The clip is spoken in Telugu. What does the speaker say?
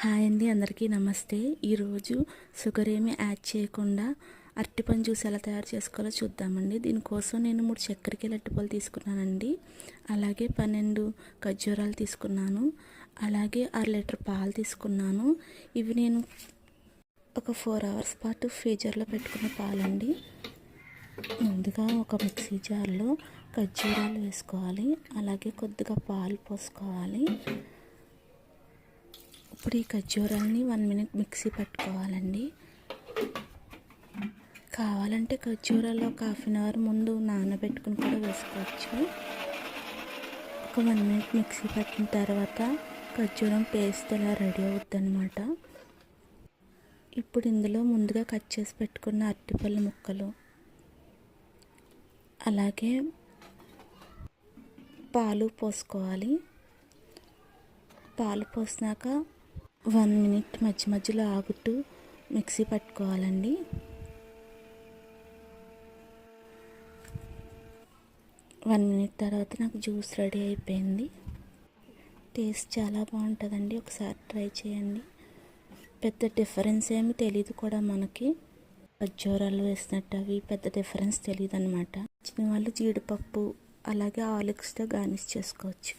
హాయ్ అండి, అందరికీ నమస్తే. ఈరోజు షుగర్ ఏమీ యాడ్ చేయకుండా అరటిపండు జ్యూస్ ఎలా తయారు చేసుకోవాలో చూద్దామండి. దీనికోసం నేను 3 చక్కెరకేళి అరటిపళ్ళు తీసుకున్నానండి. అలాగే 12 ఖర్జూరాలు తీసుకున్నాను. అలాగే 1/2 లీటర్ పాలు తీసుకున్నాను. ఇవి నేను ఒక 4 అవర్స్ పాటు ఫ్రీజర్లో పెట్టుకున్న పాలండి. ముందుగా ఒక మిక్సీ జార్లో ఖర్జూరాలు వేసుకోవాలి. అలాగే కొద్దిగా పాలు పోసుకోవాలి. ఇప్పుడు ఈ ఖర్జూరాలని 1 మినిట్ మిక్సీ పట్టుకోవాలండి. కావాలంటే ఖర్జూరాలు ఒక ½ అన్ అవర్ ముందు నానబెట్టుకుని కూడా వేసుకోవచ్చు. ఒక 1 మినిట్ మిక్సీ పట్టిన తర్వాత ఖర్జూరం పేస్ట్ ఇలా రెడీ అవుతుంది అన్నమాట. ఇప్పుడు ఇందులో ముందుగా కట్ చేసి పెట్టుకున్న అరటిపళ్ళ ముక్కలు, అలాగే పాలు పోసుకోవాలి. పాలు పోసినాక 1 మినిట్ మధ్య మధ్యలో ఆగుతూ మిక్సీ పట్టుకోవాలండి. వన్ మినిట్ తర్వాత నాకు జ్యూస్ రెడీ అయిపోయింది. టేస్ట్ చాలా బాగుంటుందండి, ఒకసారి ట్రై చేయండి. పెద్ద డిఫరెన్స్ ఏమి తెలియదు కూడా మనకి. ఖర్జూరాలు వేసినట్టు అవి పెద్ద డిఫరెన్స్ తెలియదు అనమాట. చిన్న వాళ్ళు జీడిపప్పు అలాగే హార్లిక్స్తో గార్నిష్ చేసుకోవచ్చు.